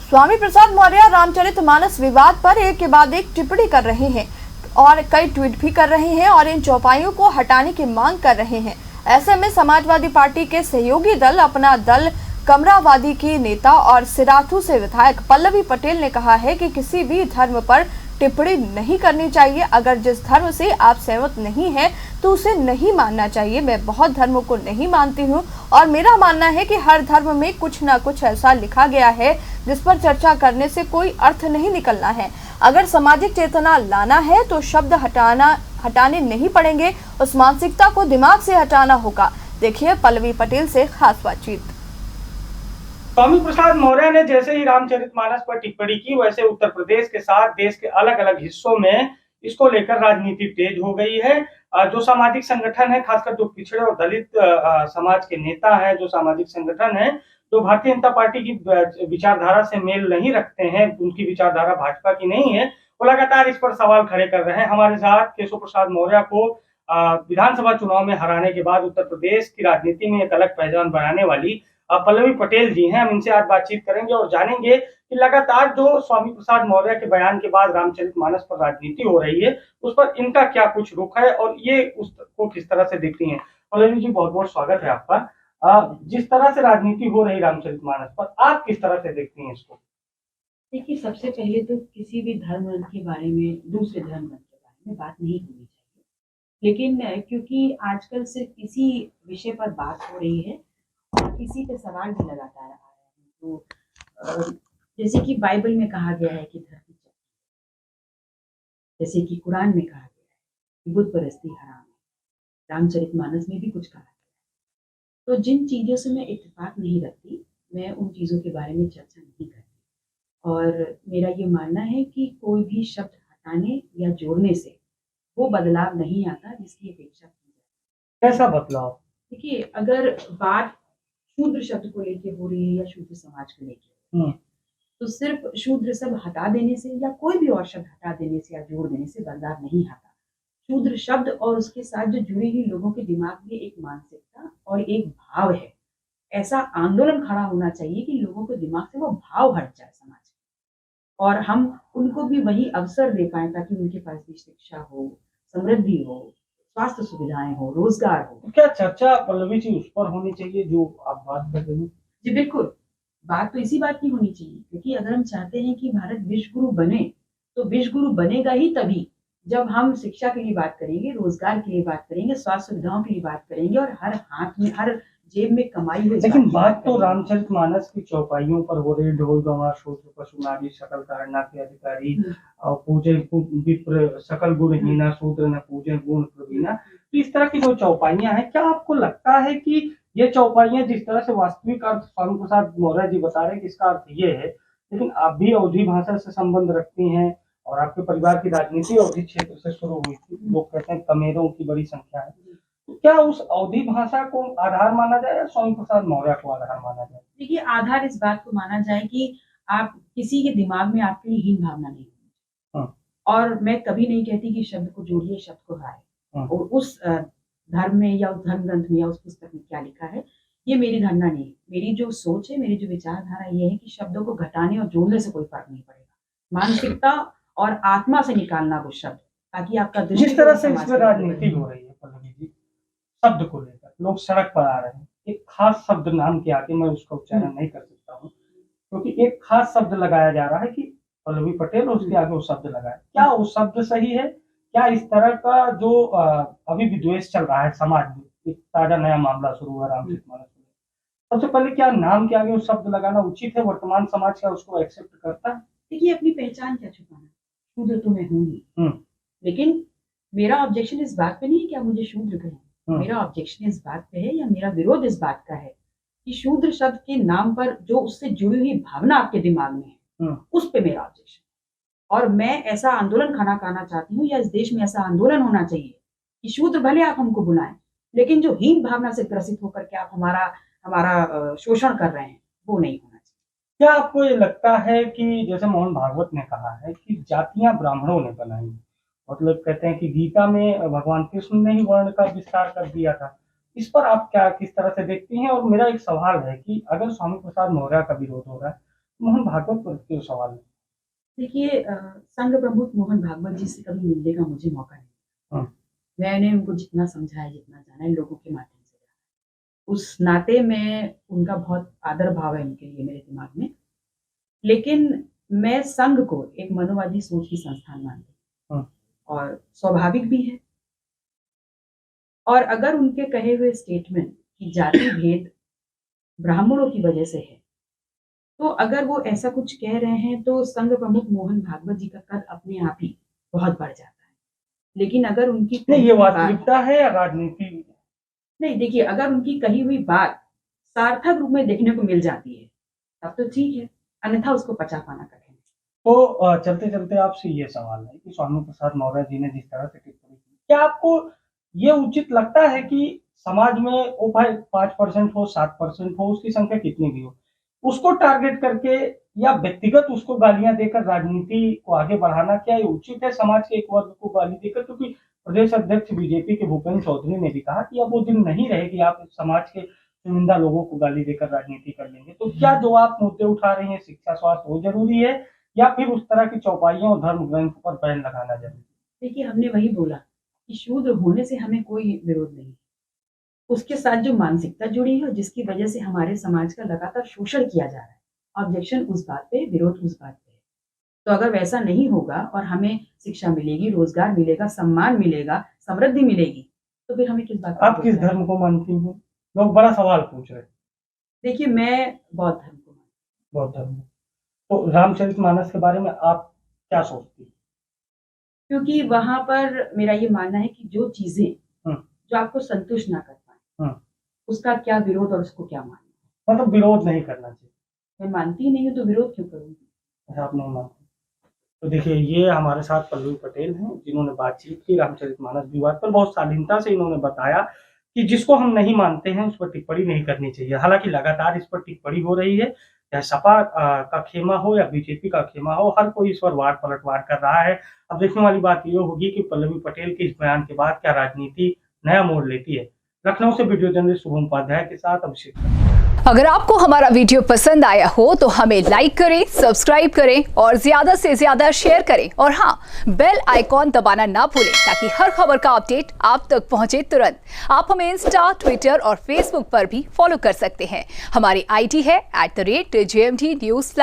स्वामी प्रसाद मौर्य रामचरितमानस विवाद पर एक के बाद एक टिप्पणी कर रहे हैं और कई ट्वीट भी कर रहे हैं और इन चौपाइयों को हटाने की मांग कर रहे हैं। ऐसे में समाजवादी पार्टी के सहयोगी दल अपना दल कमरावादी की नेता और सिराथू से विधायक पल्लवी पटेल ने कहा है कि किसी भी धर्म पर टिप्पणी नहीं करनी चाहिए। अगर जिस धर्म से आप सहमत नहीं हैं तो उसे नहीं मानना चाहिए। मैं बहुत धर्मों को नहीं मानती हूँ और मेरा मानना है कि हर धर्म में कुछ न कुछ ऐसा लिखा गया है जिस पर चर्चा करने से कोई अर्थ नहीं निकलना है। अगर सामाजिक चेतना लाना है तो शब्द हटाने नहीं पड़ेंगे, उस मानसिकता को दिमाग से हटाना होगा। देखिए पल्लवी पटेल से खास बातचीत। स्वामी प्रसाद मौर्य ने जैसे ही रामचरितमानस पर टिप्पणी की, वैसे उत्तर प्रदेश के साथ देश के अलग अलग हिस्सों में इसको लेकर राजनीति तेज हो गई है। जो सामाजिक संगठन है, खासकर जो पिछड़े और दलित समाज के नेता हैं, जो सामाजिक संगठन है, जो भारतीय जनता पार्टी की विचारधारा से मेल नहीं रखते हैं, उनकी विचारधारा भाजपा की नहीं है, वो लगातार इस पर सवाल खड़े कर रहे हैं। हमारे साथ केशव प्रसाद मौर्य को विधानसभा चुनाव में हराने के बाद उत्तर प्रदेश की राजनीति में एक अलग पहचान बनाने वाली पल्लवी पटेल जी हैं। हम इनसे आज बातचीत करेंगे और जानेंगे कि लगातार जो स्वामी प्रसाद मौर्य के बयान के बाद रामचरितमानस पर राजनीति हो रही है, उस पर इनका क्या कुछ रुख है और ये उसको किस तरह से देखती हैं। पल्लवी जी, बहुत बहुत स्वागत है आपका। जिस तरह से राजनीति हो रही रामचरितमानस पर, आप किस तरह से देखती हैं इसको? देखिए, सबसे पहले तो किसी भी धर्म के बारे में, दूसरे धर्म के बारे में बात नहीं होनी चाहिए। लेकिन क्योंकि आजकल सिर्फ इसी विषय पर बात हो रही है और इसी पे सवाल भी लगातार आ रहे हैं, तो जैसे कि बाइबल में कहा गया है कि धरती चक्र, जैसे कि कुरान में कहा गया है कि बुत परस्ती हराम है, रामचरितमानस में भी कुछ कहा गया है। तो जिन चीज़ों से मैं इत्तेफाक नहीं रखती, मैं उन चीज़ों के बारे में चर्चा नहीं करती। और मेरा ये मानना है कि कोई भी शब्द हटाने या जोड़ने से वो बदलाव नहीं आता जिसकी अपेक्षा की जाती है। कैसा बदलाव? देखिए, अगर बात शूद्र शब्द को लेके हो रही है या शूद्र समाज को लेके, तो सिर्फ शूद्र शब्द हटा देने से या कोई भी और शब्द हटा देने से या जोड़ देने से बदलाव नहीं आता। शूद्र शब्द और उसके साथ जो जुड़ी हुई लोगों के दिमाग में एक मानसिकता और एक भाव है, ऐसा आंदोलन खड़ा होना चाहिए कि लोगों के दिमाग से वो भाव हट जाए समाज में, और हम उनको भी वही अवसर दे पाए ताकि उनके पास भी शिक्षा हो, समृद्धि हो, स्वास्थ्य सुविधाएं हो, रोजगार हो। क्या चर्चा पल्लवी जी उस पर होनी चाहिए जो आप बात कर रही हैं? जी बिल्कुल, बात तो इसी बात की होनी चाहिए, क्योंकि अगर हम चाहते हैं कि भारत विश्व गुरु बने, तो विश्व गुरु बनेगा ही तभी जब हम शिक्षा के लिए बात करेंगे, रोजगार के लिए बात करेंगे, स्वास्थ्य सुविधाओं के लिए बात करेंगे और हर हाथ में, हर जेब में कमाई हुई। लेकिन बात तो रामचरितमानस की चौपाइयों पर हो रही, ढोल गवार शूद्र पशु नारी सकल ताड़ना के अधिकारी, और पूजे विप्र सकल गुणहीना शूद्र न पूजे गुण प्रवीणा। तो इस तरह की जो चौपाइयां हैं, क्या आपको लगता है कि ये चौपाइयां जिस तरह से वास्तविक अर्थ स्वामी प्रसाद मौर्य जी बता रहे हैं कि इसका अर्थ ये है, लेकिन आप भी अवधी भाषा से संबंध रखती हैं और आपके परिवार की राजनीति अवधी क्षेत्र से शुरू हुई थी, लोग कहते हैं कमेरों की बड़ी संख्या है, तो क्या उस अवधी भाषा को आधार माना जाए या स्वामी प्रसाद मौर्य को आधार माना जाए? देखिए, आधार इस बात को माना जाए कि आप किसी के दिमाग में आपके लिए हीन भावना नहीं होनी। और मैं कभी नहीं कहती कि शब्द को जोड़िए, शब्द को हटाए, और उस धर्म में या उस धर्म ग्रंथ में या उस पुस्तक में क्या लिखा है, ये मेरी धारणा नहीं है। मेरी जो सोच है, मेरी जो विचारधारा ये है कि शब्दों को घटाने और जोड़ने से कोई फर्क नहीं पड़ेगा। मानसिकता और आत्मा से निकालना वो शब्द, ताकि आपका जिस तरह से इसमें राजनीति हो रही है पल्लवी जी, शब्द को लेकर लोग सड़क पर आ रहे हैं, एक खास शब्द नाम के आगे, मैं उसका उच्चारण नहीं कर सकता हूँ क्योंकि एक खास शब्द लगाया जा रहा है कि पल्लवी पटेल, और उसके आगे वो शब्द लगाया। क्या वो शब्द सही है? क्या इस तरह का जो अभी विद्वेष चल रहा है समाज में, एक ताजा नया मामला शुरू हुआ रामचरितमानस में, सबसे पहले क्या नाम के आगे वो शब्द लगाना उचित है? वर्तमान समाज क्या उसको एक्सेप्ट करता है? देखिए, अपनी पहचान क्या छुपाना, शूद्र तो मैं हूँ ही, लेकिन मेरा ऑब्जेक्शन इस बात पे नहीं है कि आप मुझे शूद्र कहें। मेरा ऑब्जेक्शन इस बात पे है, या मेरा विरोध इस बात का है कि शूद्र शब्द के नाम पर जो उससे जुड़ी हुई भावना आपके दिमाग में है, उस पे मेरा ऑब्जेक्शन। और मैं ऐसा आंदोलन खड़ा करना चाहती हूँ, या इस देश में ऐसा आंदोलन होना चाहिए कि शूद्र भले आप हमको बुलाएं, लेकिन जो हीन भावना से ग्रसित होकर के आप हमारा शोषण कर रहे हैं, वो नहीं होना चाहिए। क्या आपको ये लगता है कि जैसे मोहन भागवत ने कहा है कि जातियां ब्राह्मणों ने बनाई, मतलब कहते हैं कि गीता में भगवान कृष्ण ने ही वर्ण का विस्तार कर दिया था, इस पर आप क्या किस तरह से देखती हैं? और मेरा एक सवाल है कि अगर स्वामी प्रसाद मौर्य का विरोध हो रहा है, मोहन भागवत पर क्यों सवाल है? देखिए, संघ प्रमुख मोहन भागवत जी से कभी मिलने का मुझे मौका नहीं मिला। मैंने उनको जितना समझा है, जितना जाना है, लोगों के माध्यम से जाना है। उस नाते में उनका बहुत आदर भाव है उनके लिए मेरे दिमाग में। लेकिन मैं संघ को एक मनोवादी सोच की संस्थान मानती हूँ और स्वाभाविक भी है। और अगर उनके कहे हुए स्टेटमेंट कि जाति भेद ब्राह्मणों की वजह से है, तो अगर वो ऐसा कुछ कह रहे हैं तो संघ प्रमुख मोहन भागवत जी का कद अपने आप ही बहुत बढ़ जाता है। लेकिन अगर उनकी नहीं, ये वास्तविकता है या राजनीति? नहीं, देखिए, अगर उनकी कही हुई बात सार्थक रूप में देखने को मिल जाती है तब तो ठीक है, अन्यथा उसको पचा पाना कठिन है। तो चलते चलते आपसे ये सवाल है कि स्वामी प्रसाद मौर्य जी ने जिस तरह से टिप्पणी की, क्या आपको ये उचित लगता है कि समाज में वो भाई 5% हो, 7% हो, उसकी संख्या कितनी भी हो, उसको टारगेट करके या व्यक्तिगत उसको गालियां देकर राजनीति को आगे बढ़ाना, क्या ये उचित है समाज के एक वर्ग को गाली देकर? क्योंकि प्रदेश अध्यक्ष बीजेपी के भूपेंद्र चौधरी ने भी कहा कि अब वो दिन नहीं रहे कि आप समाज के चुनिंदा लोगों को गाली देकर राजनीति कर लेंगे। तो क्या जो आप मुद्दे उठा रहे हैं, शिक्षा, स्वास्थ्य, वो जरूरी है या फिर उस तरह की चौपाइयों और धर्म ग्रंथ पर बैन लगाना जरूरी है? देखिए, हमने वही बोला कि शूद्र होने से हमें कोई विरोध नहीं, उसके साथ जो मानसिकता जुड़ी है और जिसकी वजह से हमारे समाज का लगातार शोषण किया जा रहा है, ऑब्जेक्शन उस बात पे, विरोध उस बात पे है। तो अगर वैसा नहीं होगा और हमें शिक्षा मिलेगी, रोजगार मिलेगा, सम्मान मिलेगा, समृद्धि मिलेगी, तो फिर हमें किस बात का आप किस धर्म को मानती हैं? लोग बड़ा सवाल पूछ रहे हैं। देखिए, मैं बौद्ध धर्म को मानती हूँ। बौद्ध धर्म। तो रामचरितमानस के बारे में आप क्या सोचती हैं? क्योंकि वहां पर मेरा ये मानना है कि जो चीजें जो आपको संतुष्ट ना कर पाए, उसका क्या विरोध और उसको क्या मानना। मतलब विरोध नहीं करना चाहिए। मैं मानती ही नहीं हूँ तो विरोध क्यों करूंगी? आप नहीं मानते? तो देखिए, ये हमारे साथ पल्लवी पटेल हैं जिन्होंने बातचीत की रामचरितमानस विवाद पर। बहुत शालीनता से इन्होंने बताया कि जिसको हम नहीं मानते हैं उस पर टिप्पणी नहीं करनी चाहिए। हालांकि लगातार इस पर टिप्पणी हो रही है, चाहे सपा का खेमा हो या बीजेपी का खेमा हो, हर कोई इस पर वार पलटवार कर रहा है। अब देखने वाली बात ये होगी कि पल्लवी पटेल के इस बयान के बाद क्या राजनीति नया मोड़ लेती है। लखनऊ से वीडियो जर्नलिस्ट शुभम उपाध्याय के साथ अभिषेक। अगर आपको हमारा वीडियो पसंद आया हो तो हमें लाइक करें, सब्सक्राइब करें और ज्यादा से ज्यादा शेयर करें। और हाँ, बेल आइकॉन दबाना ना भूलें ताकि हर खबर का अपडेट आप तक पहुंचे तुरंत। आप हमें इंस्टा, ट्विटर और फेसबुक पर भी फॉलो कर सकते हैं। हमारी आईडी है @JMT News।